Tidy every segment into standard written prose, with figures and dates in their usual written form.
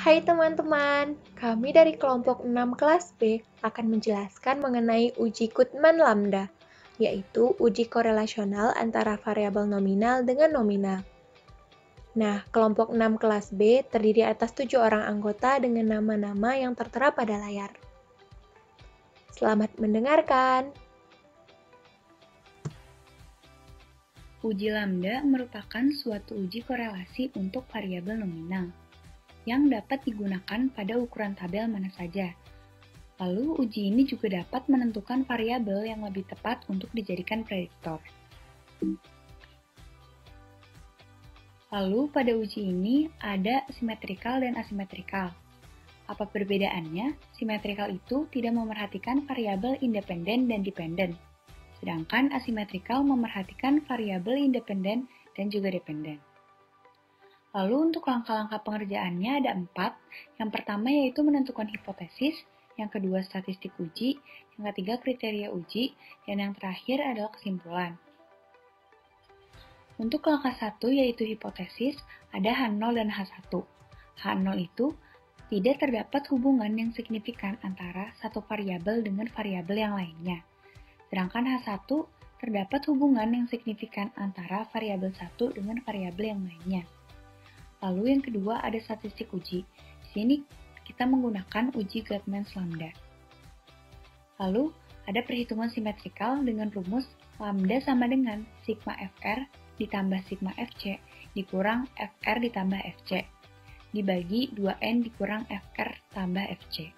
Hai teman-teman, kami dari kelompok 6 kelas B akan menjelaskan mengenai uji Goodman Lambda, yaitu uji korelasional antara variabel nominal dengan nominal. Nah, kelompok 6 kelas B terdiri atas 7 orang anggota dengan nama-nama yang tertera pada layar. Selamat mendengarkan. Uji lambda merupakan suatu uji korelasi untuk variabel nominal yang dapat digunakan pada ukuran tabel mana saja. Lalu, uji ini juga dapat menentukan variabel yang lebih tepat untuk dijadikan prediktor. Lalu, pada uji ini ada simetrikal dan asimetrikal. Apa perbedaannya? Simetrikal itu tidak memerhatikan variabel independen dan dependen, sedangkan asimetrikal memerhatikan variabel independen dan juga dependen. Lalu untuk langkah-langkah pengerjaannya ada 4. Yang pertama yaitu menentukan hipotesis, yang kedua statistik uji, yang ketiga kriteria uji, dan yang terakhir adalah kesimpulan. Untuk langkah 1 yaitu hipotesis, ada H0 dan H1. H0 itu tidak terdapat hubungan yang signifikan antara satu variabel dengan variabel yang lainnya. Sedangkan H1 terdapat hubungan yang signifikan antara variabel 1 dengan variabel yang lainnya. Lalu yang kedua ada statistik uji. Di sini kita menggunakan uji Goodman Lambda. Lalu ada perhitungan simetrikal dengan rumus lambda sama dengan sigma FR ditambah sigma FC dikurang FR ditambah FC dibagi 2N dikurang FR tambah FC.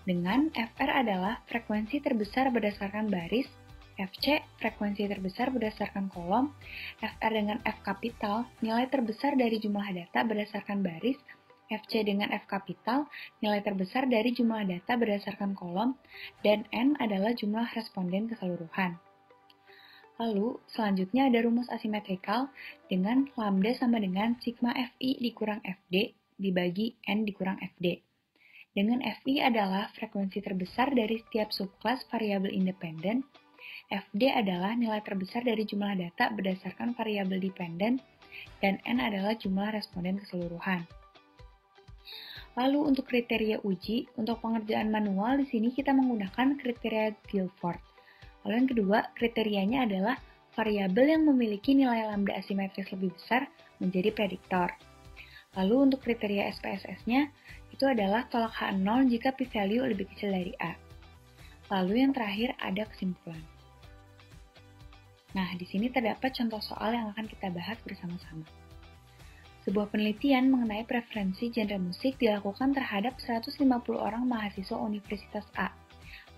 Dengan FR adalah frekuensi terbesar berdasarkan baris, FC frekuensi terbesar berdasarkan kolom, FR dengan F kapital nilai terbesar dari jumlah data berdasarkan baris, FC dengan F kapital nilai terbesar dari jumlah data berdasarkan kolom, dan N adalah jumlah responden keseluruhan. Lalu, selanjutnya ada rumus asimetrikal dengan lambda sama dengan sigma FI dikurang FD dibagi N dikurang FD. Dengan FI adalah frekuensi terbesar dari setiap subkelas variabel independen, FD adalah nilai terbesar dari jumlah data berdasarkan variabel dependen, dan N adalah jumlah responden keseluruhan. Lalu untuk kriteria uji, untuk pengerjaan manual di sini kita menggunakan kriteria Guilford. Lalu yang kedua, kriterianya adalah variabel yang memiliki nilai lambda asimetris lebih besar menjadi prediktor. Lalu untuk kriteria SPSS-nya, itu adalah tolak H0 jika p-value lebih kecil dari A. Lalu yang terakhir ada kesimpulan. Nah, di sini terdapat contoh soal yang akan kita bahas bersama-sama. Sebuah penelitian mengenai preferensi genre musik dilakukan terhadap 150 orang mahasiswa Universitas A.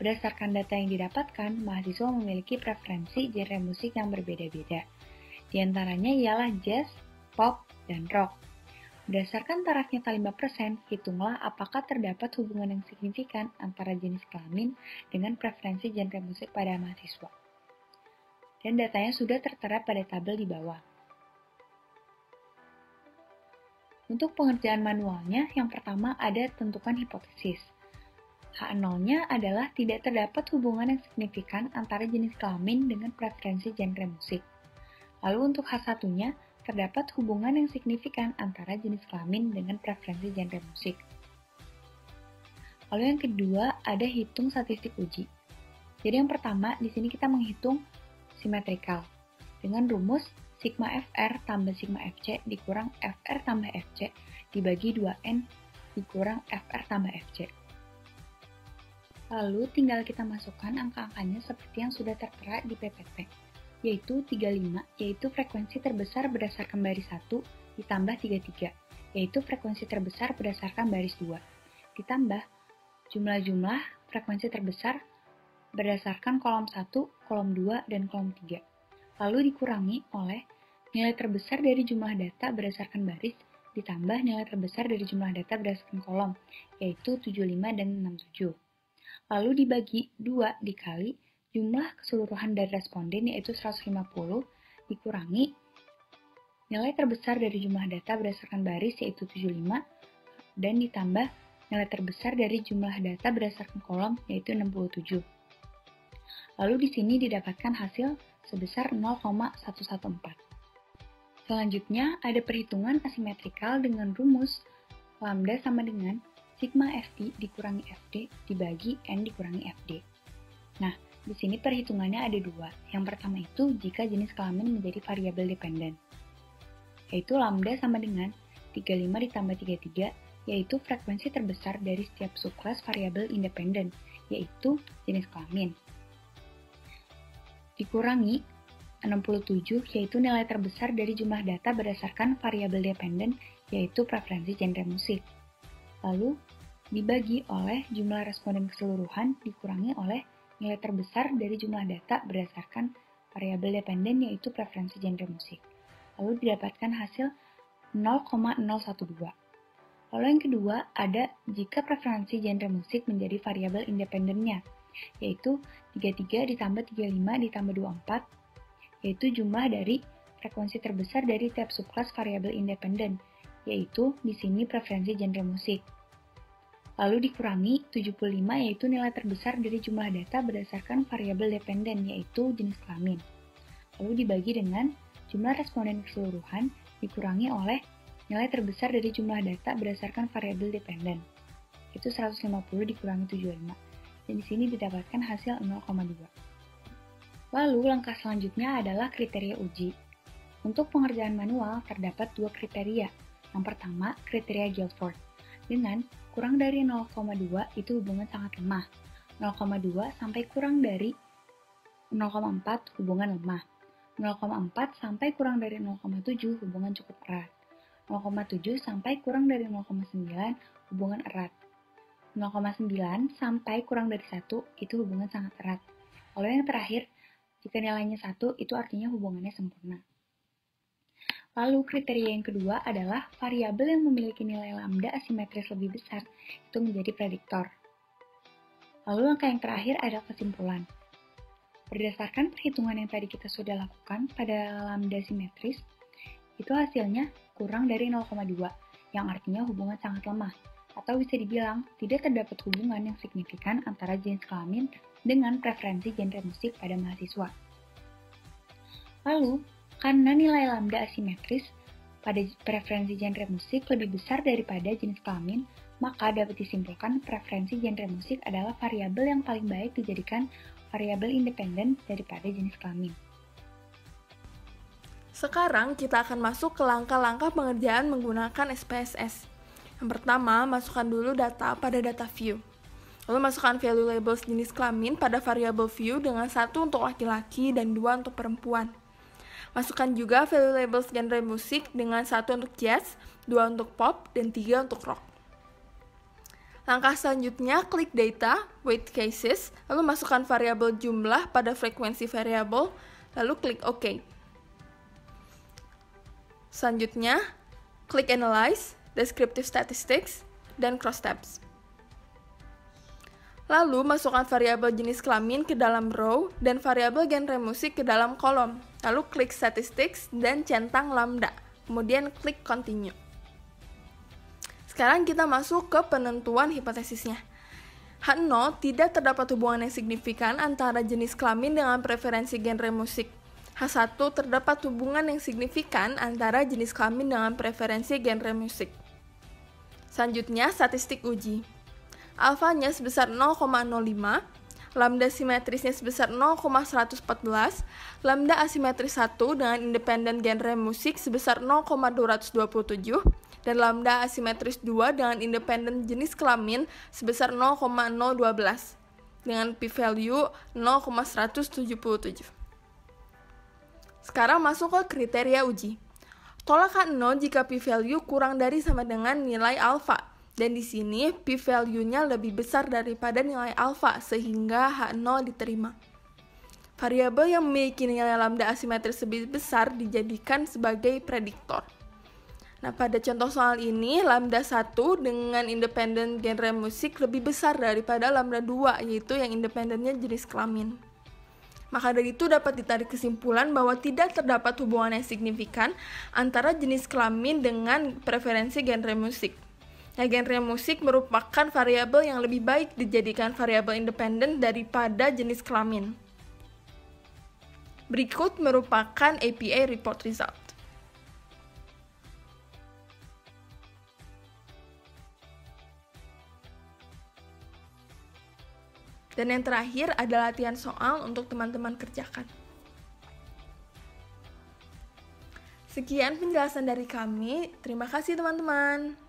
Berdasarkan data yang didapatkan, mahasiswa memiliki preferensi genre musik yang berbeda-beda. Di antaranya ialah jazz, pop, dan rock. Berdasarkan taraf nyata 5%, hitunglah apakah terdapat hubungan yang signifikan antara jenis kelamin dengan preferensi genre musik pada mahasiswa. Dan datanya sudah tertera pada tabel di bawah. Untuk pengerjaan manualnya, yang pertama ada tentukan hipotesis. H0-nya adalah tidak terdapat hubungan yang signifikan antara jenis kelamin dengan preferensi genre musik. Lalu untuk H1-nya, terdapat hubungan yang signifikan antara jenis kelamin dengan preferensi genre musik. Lalu yang kedua, ada hitung statistik uji. Jadi yang pertama, di sini kita menghitung simetrikal dengan rumus sigma FR tambah sigma FC dikurang FR tambah FC dibagi 2N dikurang FR tambah FC. Lalu tinggal kita masukkan angka-angkanya seperti yang sudah tertera di PPT, yaitu 35, yaitu frekuensi terbesar berdasarkan baris 1, ditambah 33, yaitu frekuensi terbesar berdasarkan baris 2, ditambah jumlah-jumlah frekuensi terbesar berdasarkan kolom 1, kolom 2, dan kolom 3. Lalu dikurangi oleh nilai terbesar dari jumlah data berdasarkan baris, ditambah nilai terbesar dari jumlah data berdasarkan kolom, yaitu 75 dan 67. Lalu dibagi 2 dikali jumlah keseluruhan dari responden yaitu 150 dikurangi nilai terbesar dari jumlah data berdasarkan baris yaitu 75 dan ditambah nilai terbesar dari jumlah data berdasarkan kolom yaitu 67. Lalu di sini didapatkan hasil sebesar 0,114. Selanjutnya ada perhitungan asimetrikal dengan rumus Lambda sama dengan sigma FI dikurangi FD dibagi N dikurangi FD. Nah, di sini perhitungannya ada dua. Yang pertama itu jika jenis kelamin menjadi variabel dependen, yaitu lambda sama dengan 35 ditambah 33, yaitu frekuensi terbesar dari setiap subkelas variabel independen, yaitu jenis kelamin. Dikurangi 67, yaitu nilai terbesar dari jumlah data berdasarkan variabel dependen, yaitu preferensi genre musik. Lalu, dibagi oleh jumlah responden keseluruhan dikurangi oleh nilai terbesar dari jumlah data berdasarkan variabel dependen, yaitu preferensi genre musik. Lalu didapatkan hasil 0,012. Lalu yang kedua ada jika preferensi genre musik menjadi variabel independennya, yaitu 33 ditambah 35 ditambah 24, yaitu jumlah dari frekuensi terbesar dari tiap subkelas variabel independen, yaitu di sini preferensi genre musik. Lalu dikurangi 75, yaitu nilai terbesar dari jumlah data berdasarkan variabel dependen, yaitu jenis kelamin. Lalu dibagi dengan jumlah responden keseluruhan dikurangi oleh nilai terbesar dari jumlah data berdasarkan variabel dependen, itu 150 dikurangi 75, dan di sini didapatkan hasil 0,2. Lalu langkah selanjutnya adalah kriteria uji. Untuk pengerjaan manual terdapat dua kriteria. Yang pertama, kriteria Guilford. Dengan kurang dari 0,2 itu hubungan sangat lemah. 0,2 sampai kurang dari 0,4 hubungan lemah. 0,4 sampai kurang dari 0,7 hubungan cukup erat. 0,7 sampai kurang dari 0,9 hubungan erat. 0,9 sampai kurang dari 1 itu hubungan sangat erat. Lalu yang terakhir, jika nilainya 1 itu artinya hubungannya sempurna. Lalu kriteria yang kedua adalah variabel yang memiliki nilai lambda asimetris lebih besar itu menjadi prediktor. Lalu langkah yang terakhir adalah kesimpulan. Berdasarkan perhitungan yang tadi kita sudah lakukan pada lambda simetris, itu hasilnya kurang dari 0,2, yang artinya hubungan sangat lemah, atau bisa dibilang tidak terdapat hubungan yang signifikan antara jenis kelamin dengan preferensi genre musik pada mahasiswa. Lalu, karena nilai lambda asimetris pada preferensi genre musik lebih besar daripada jenis kelamin, maka dapat disimpulkan preferensi genre musik adalah variabel yang paling baik dijadikan variabel independen daripada jenis kelamin. Sekarang kita akan masuk ke langkah-langkah pengerjaan menggunakan SPSS. Yang pertama, masukkan dulu data pada data view. Lalu masukkan value labels jenis kelamin pada variabel view dengan 1 untuk laki-laki dan 2 untuk perempuan. Masukkan juga value labels genre musik dengan 1 untuk jazz, 2 untuk pop, dan 3 untuk rock. Langkah selanjutnya, klik data, weight cases, lalu masukkan variabel jumlah pada frekuensi variabel, lalu klik OK. Selanjutnya, klik analyze, descriptive statistics, dan cross tabs. Lalu, masukkan variabel jenis kelamin ke dalam row dan variabel genre musik ke dalam kolom. Lalu klik statistics dan centang lambda. Kemudian klik continue. Sekarang kita masuk ke penentuan hipotesisnya. H0 tidak terdapat hubungan yang signifikan antara jenis kelamin dengan preferensi genre musik. H1 terdapat hubungan yang signifikan antara jenis kelamin dengan preferensi genre musik. Selanjutnya, statistik uji. Alfanya sebesar 0,05, lambda simetrisnya sebesar 0,114, lambda asimetris 1 dengan independen genre musik sebesar 0,227, dan lambda asimetris 2 dengan independen jenis kelamin sebesar 0,012, dengan p-value 0,177. Sekarang masuk ke kriteria uji. Tolak H0 jika p-value kurang dari sama dengan nilai alfa. Dan di sini p-value-nya lebih besar daripada nilai alfa sehingga H0 diterima. Variabel yang memiliki nilai lambda asimetris lebih besar dijadikan sebagai prediktor. Nah, pada contoh soal ini, lambda 1 dengan independen genre musik lebih besar daripada lambda 2, yaitu yang independennya jenis kelamin. Maka dari itu dapat ditarik kesimpulan bahwa tidak terdapat hubungan yang signifikan antara jenis kelamin dengan preferensi genre musik. Nah, genre musik merupakan variabel yang lebih baik dijadikan variabel independen daripada jenis kelamin. Berikut merupakan APA report result. Dan yang terakhir ada latihan soal untuk teman-teman kerjakan. Sekian penjelasan dari kami. Terima kasih teman-teman.